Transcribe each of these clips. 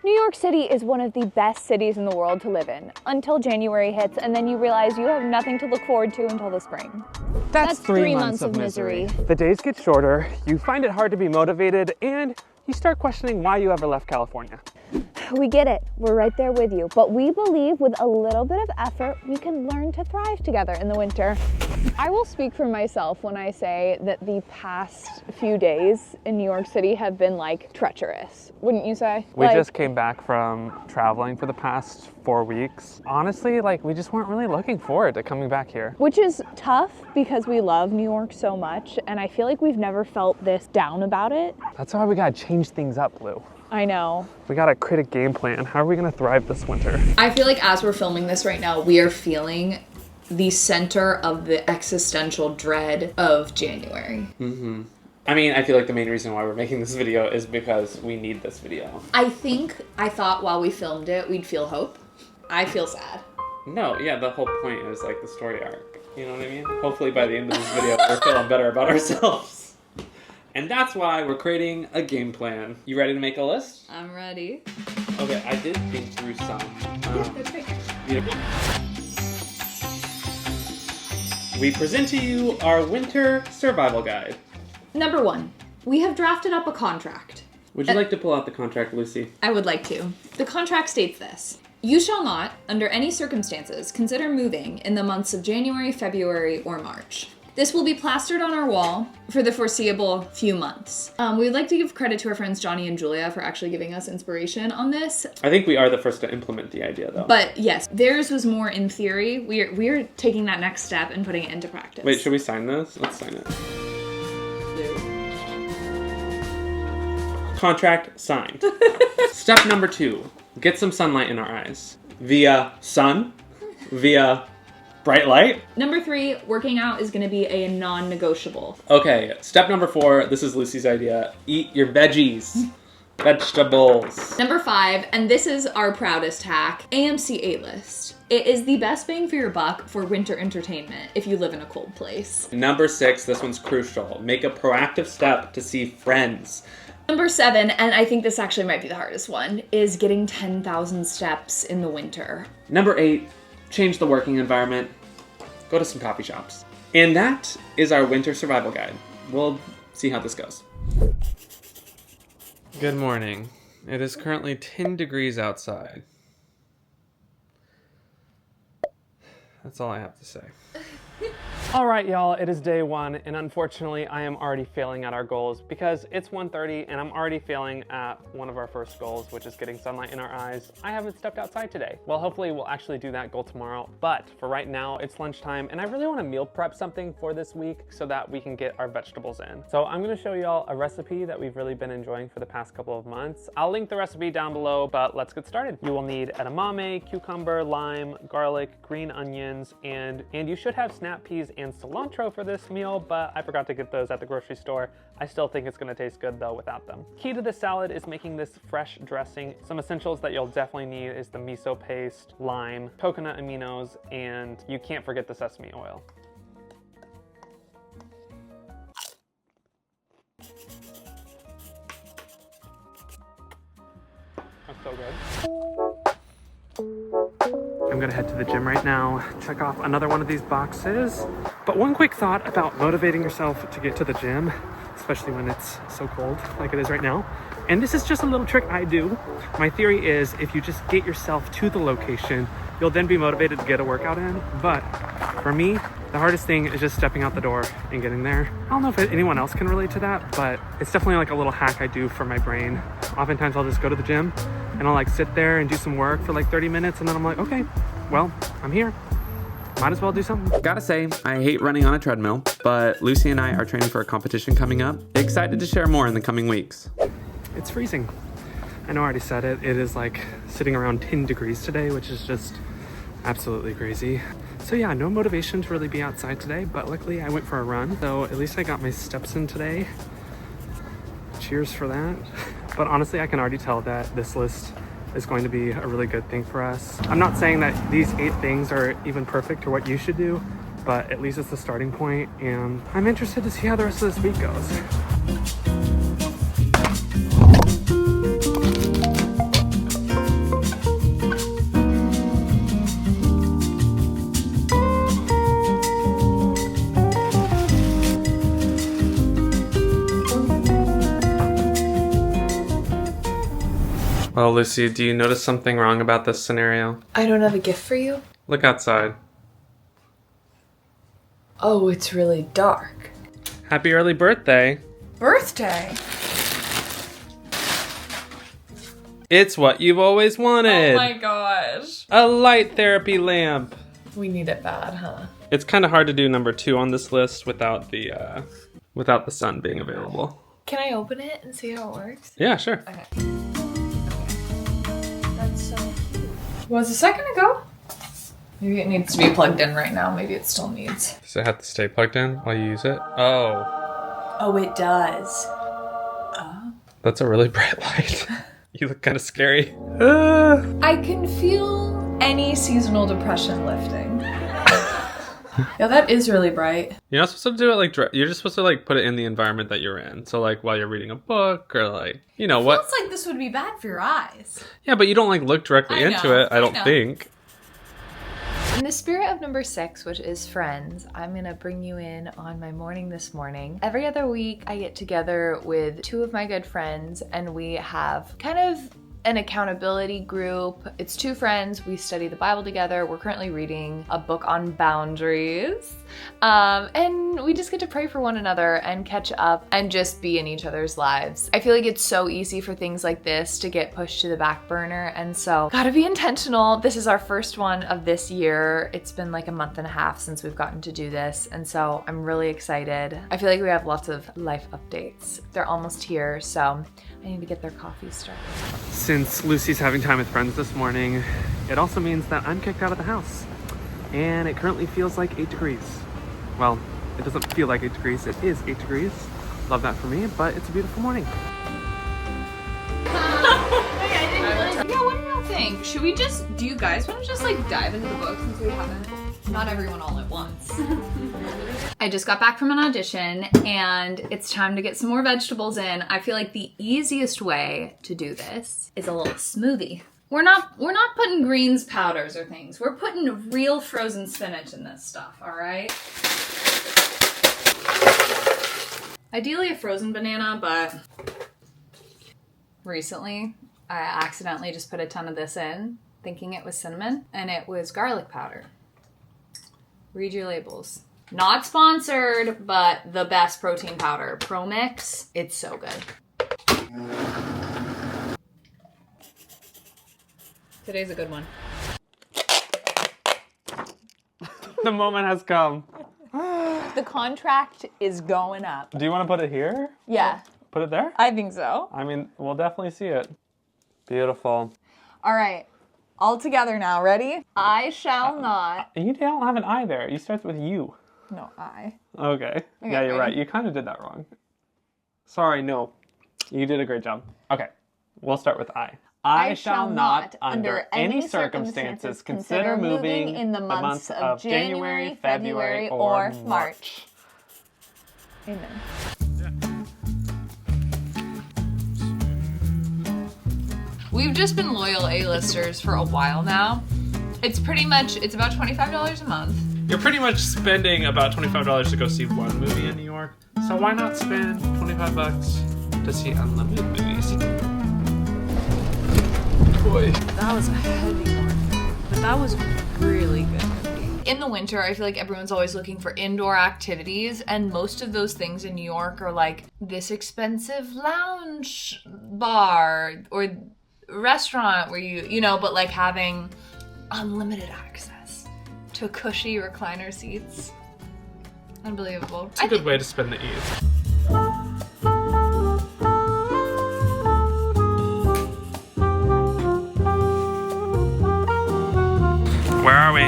New York City is one of the best cities in the world to live in, until January hits, and then you realize you have nothing to look forward to until the spring. That's 3 months of misery. The days get shorter, you find it hard to be motivated, and you start questioning why you ever left California. We get it, we're right there with you, but we believe with a little bit of effort, we can learn to thrive together in the winter. I will speak for myself when I say that the past few days in New York City have been like treacherous, wouldn't you say? We just came back from traveling for the past 4 weeks. Honestly, we just weren't really looking forward to coming back here. Which is tough because we love New York so much, and I feel like we've never felt this down about it. That's why we gotta change things up, Lou. I know. We gotta create a game plan. How are we gonna thrive this winter? I feel like as we're filming this right now, we are feeling the center of the existential dread of January. Mm-hmm. I mean, I feel like the main reason why we're making this video is because we need this video. I thought while we filmed it, we'd feel hope. I feel sad. No, yeah, the whole point is the story arc. You know what I mean? Hopefully by the end of this video, we're feeling better about ourselves. And that's why we're creating a game plan. You ready to make a list? I'm ready. Okay, I did think through some. That's great. We present to you our winter survival guide. Number 1, we have drafted up a contract. Would you like to pull out the contract, Lucy? I would like to. The contract states this. You shall not, under any circumstances, consider moving in the months of January, February, or March. This will be plastered on our wall for the foreseeable few months. We would like to give credit to our friends Johnny and Julia for actually giving us inspiration on this. I think we are the first to implement the idea, though. But yes, theirs was more in theory. We're taking that next step and putting it into practice. Wait, should we sign this? Let's sign it. Contract signed. Step number 2, get some sunlight in our eyes. Via sun, via bright light. Number 3, working out is going to be a non-negotiable. Okay, step number 4, this is Lucy's idea. Eat your veggies. Vegetables. Number 5, and this is our proudest hack, AMC A-list. It is the best bang for your buck for winter entertainment if you live in a cold place. Number 6, this one's crucial. Make a proactive step to see friends. Number 7, and I think this actually might be the hardest one, is getting 10,000 steps in the winter. Number 8, change the working environment. Go to some coffee shops. And that is our winter survival guide. We'll see how this goes. Good morning. It is currently 10 degrees outside. That's all I have to say. All right, y'all, it is day 1, and unfortunately, I am already failing at our goals because it's 1:30 and I'm already failing at one of our first goals, which is getting sunlight in our eyes. I haven't stepped outside today. Well, hopefully we'll actually do that goal tomorrow, but for right now, it's lunchtime, and I really want to meal prep something for this week so that we can get our vegetables in. So I'm gonna show y'all a recipe that we've really been enjoying for the past couple of months. I'll link the recipe down below, but let's get started. You will need edamame, cucumber, lime, garlic, green onions, and you should have snap peas and cilantro for this meal, but I forgot to get those at the grocery store. I still think it's gonna taste good though without them. Key to this salad is making this fresh dressing. Some essentials that you'll definitely need is the miso paste, lime, coconut aminos, and you can't forget the sesame oil. That's so good. I'm gonna head to the gym right now, check off another one of these boxes. But one quick thought about motivating yourself to get to the gym, especially when it's so cold like it is right now. And this is just a little trick I do. My theory is if you just get yourself to the location, you'll then be motivated to get a workout in. But for me, the hardest thing is just stepping out the door and getting there. I don't know if anyone else can relate to that, but it's definitely like a little hack I do for my brain. Oftentimes I'll just go to the gym and I'll sit there and do some work for 30 minutes, and then I'm like, okay, well, I'm here. Might as well do something. Gotta say, I hate running on a treadmill, but Lucy and I are training for a competition coming up. Excited to share more in the coming weeks. It's freezing. I know I already said it. It is sitting around 10 degrees today, which is just absolutely crazy. So yeah, no motivation to really be outside today, but luckily I went for a run. So at least I got my steps in today. Cheers for that. But honestly, I can already tell that this list is going to be a really good thing for us. I'm not saying that these 8 things are even perfect or what you should do, but at least it's the starting point, and I'm interested to see how the rest of this week goes. Well, Lucy, do you notice something wrong about this scenario? I don't have a gift for you? Look outside. Oh, it's really dark. Happy early birthday. Birthday? It's what you've always wanted. Oh my gosh. A light therapy lamp. We need it bad, huh? It's kind of hard to do number 2 on this list without the sun being available. Can I open it and see how it works? Yeah, sure. Okay. That's so cute. Was a second ago? Maybe it needs to be plugged in right now. Maybe it still needs. Does it have to stay plugged in while you use it? Oh. Oh, it does. That's a really bright light. You look kind of scary. I can feel any seasonal depression lifting. Yeah, that is really bright. You're not supposed to do it like you're just supposed to like put it in the environment that you're in. So like while you're reading a book or like, you know what? Feels like this would be bad for your eyes. Yeah, but you don't like look directly into it, I don't think. In the spirit of number 6, which is friends, I'm gonna bring you in on my morning this morning. Every other week, I get together with 2 of my good friends and we have kind of an accountability group. It's 2 friends. We study the Bible together. We're currently reading a book on boundaries. And we just get to pray for one another and catch up and just be in each other's lives. I feel like it's so easy for things like this to get pushed to the back burner. And so gotta be intentional. This is our first one of this year. It's been like a month and a half since we've gotten to do this. And so I'm really excited. I feel like we have lots of life updates. They're almost here. So I need to get their coffee started. Since Lucy's having time with friends this morning, it also means that I'm kicked out of the house. And it currently feels like 8 degrees. Well, it doesn't feel like 8 degrees, it is 8 degrees. Love that for me, but it's a beautiful morning. Yeah, what do y'all think? Should we do you guys want to just like dive into the book since we haven't? Not everyone all at once. I just got back from an audition and it's time to get some more vegetables in. I feel like the easiest way to do this is a little smoothie. We're not putting greens powders or things. We're putting real frozen spinach in this stuff, all right? Ideally a frozen banana, but recently I accidentally just put a ton of this in, thinking it was cinnamon, and it was garlic powder. Read your labels. Not sponsored, but the best protein powder. Pro Mix. It's so good. Today's a good one. The moment has come. The contract is going up. Do you want to put it here? Yeah, Put it there? I think so. I mean, we'll definitely see it. Beautiful. All right, all together now. Ready? I shall not. You don't have an I there. You start with you. No, I. Okay. Yeah, you're right. You kind of did that wrong. Sorry, no. You did a great job. Okay. We'll start with I. I shall not, under any circumstances, consider moving in the months of January, February, or March. Amen. We've just been loyal A-listers for a while now. It's about $25 a month. You're pretty much spending about $25 to go see one movie in New York. So why not spend $25 to see unlimited movies? Boy. That was a heavy one, but that was really good. In the winter, I feel like everyone's always looking for indoor activities, and most of those things in New York are like this expensive lounge bar or restaurant where you know, but like having unlimited access to cushy recliner seats. Unbelievable. It's a good way to spend the Eve. Where are we?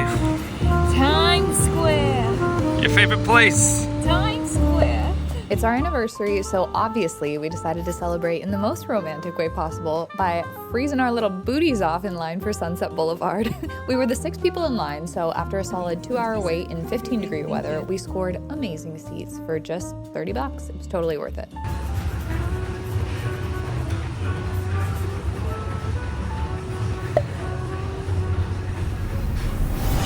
Times Square. Your favorite place? Times Square. It's our anniversary, so obviously we decided to celebrate in the most romantic way possible by freezing our little booties off in line for Sunset Boulevard. We were the 6 people in line, so after a solid 2-hour wait in 15-degree weather, we scored amazing seats for just $30. It was totally worth it.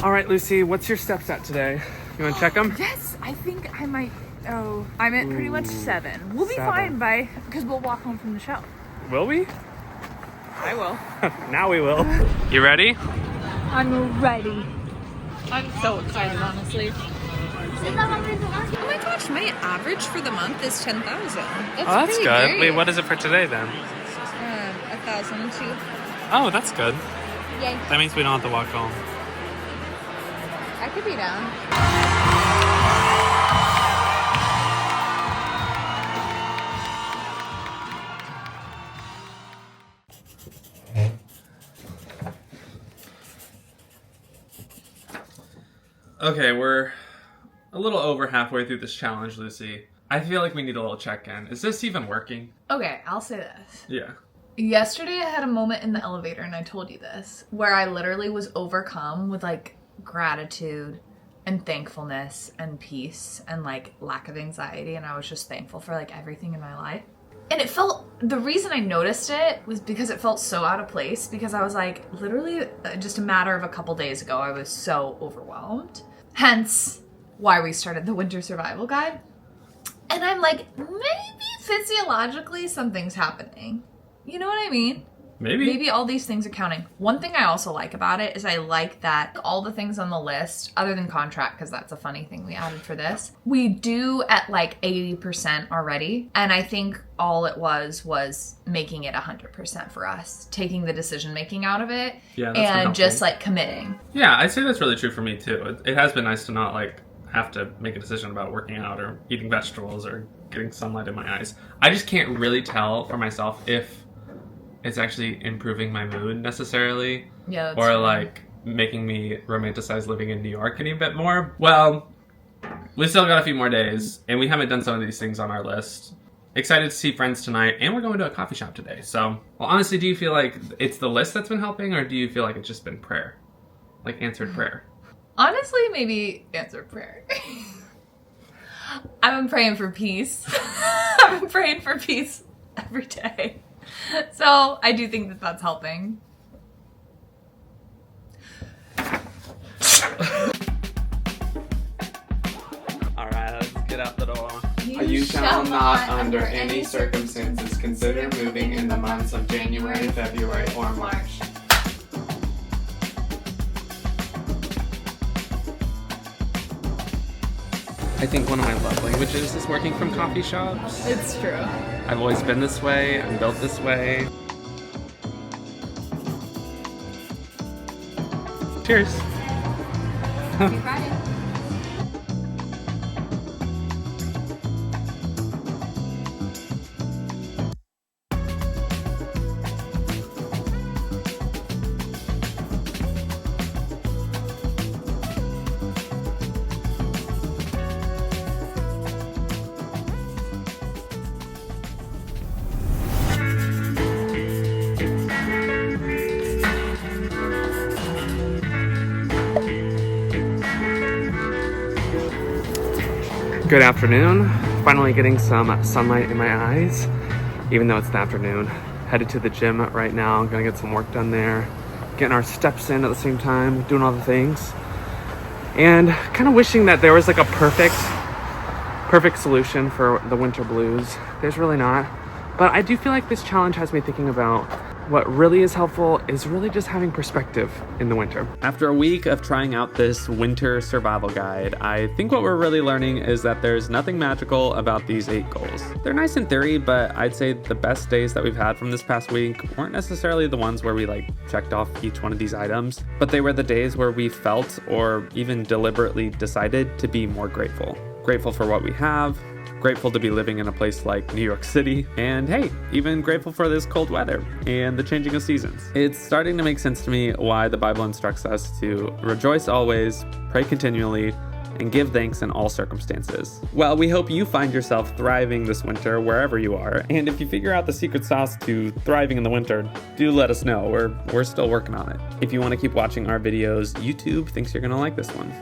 All right, Lucy, what's your steps at today? You want to check them? Yes, I think I might. Oh, I'm at pretty much 7. We'll be 7. fine because we'll walk home from the show. Will we? I will. Now we will. You ready? I'm ready. I'm so excited, honestly. Oh my gosh, my average for the month is 10,000. That's good. Great. Wait, what is it for today then? 1,000 too. Oh, that's good. Yay. That means we don't have to walk home. I could be down. Okay, we're a little over halfway through this challenge, Lucy. I feel like we need a little check-in. Is this even working? Okay, I'll say this. Yeah. Yesterday I had a moment in the elevator, and I told you this, where I literally was overcome with like gratitude and thankfulness and peace and like lack of anxiety, and I was just thankful for like everything in my life. And it felt, the reason I noticed it was because it felt so out of place, because I was like, literally just a matter of a couple days ago, I was so overwhelmed. Hence why we started the winter survival guide. And I'm like, maybe physiologically something's happening. You know what I mean? Maybe all these things are counting. One thing I also like about it is I like that all the things on the list, other than contract, because that's a funny thing we added for this, we do at like 80% already. And I think all it was making it 100% for us, taking the decision making out of it, and just like committing. Yeah, I'd say that's really true for me too. It has been nice to not like have to make a decision about working out or eating vegetables or getting sunlight in my eyes. I just can't really tell for myself if it's actually improving my mood necessarily, or like making me romanticize living in New York any bit more. Well, we still got a few more days, and we haven't done some of these things on our list. Excited to see friends tonight, and we're going to a coffee shop today. So, well, honestly, do you feel like it's the list that's been helping, or do you feel like it's just been prayer? Like answered prayer? Honestly, maybe answered prayer. I've been praying for peace. I've been praying for peace every day. So I do think that that's helping. All right, let's get out the door. You shall not, under any circumstances, consider moving in the months of January, February, or March. I think one of my love languages is working from coffee shops. It's true. I've always been this way. I'm built this way. Cheers. Happy Friday. Good afternoon. Finally getting some sunlight in my eyes, even though it's the afternoon. Headed to the gym right now. Gonna get some work done there. Getting our steps in at the same time, doing all the things. And kind of wishing that there was like a perfect solution for the winter blues. There's really not. But I do feel like this challenge has me thinking about what really is helpful is really just having perspective in the winter. After a week of trying out this winter survival guide, I think what we're really learning is that there's nothing magical about these 8 goals. They're nice in theory, but I'd say the best days that we've had from this past week weren't necessarily the ones where we like checked off each one of these items, but they were the days where we felt or even deliberately decided to be more grateful. Grateful for what we have, grateful to be living in a place like New York City, and hey, even grateful for this cold weather and the changing of seasons. It's starting to make sense to me why the Bible instructs us to rejoice always, pray continually, and give thanks in all circumstances. Well, we hope you find yourself thriving this winter wherever you are, and if you figure out the secret sauce to thriving in the winter, do let us know. We're still working on it. If you want to keep watching our videos, YouTube thinks you're gonna like this one.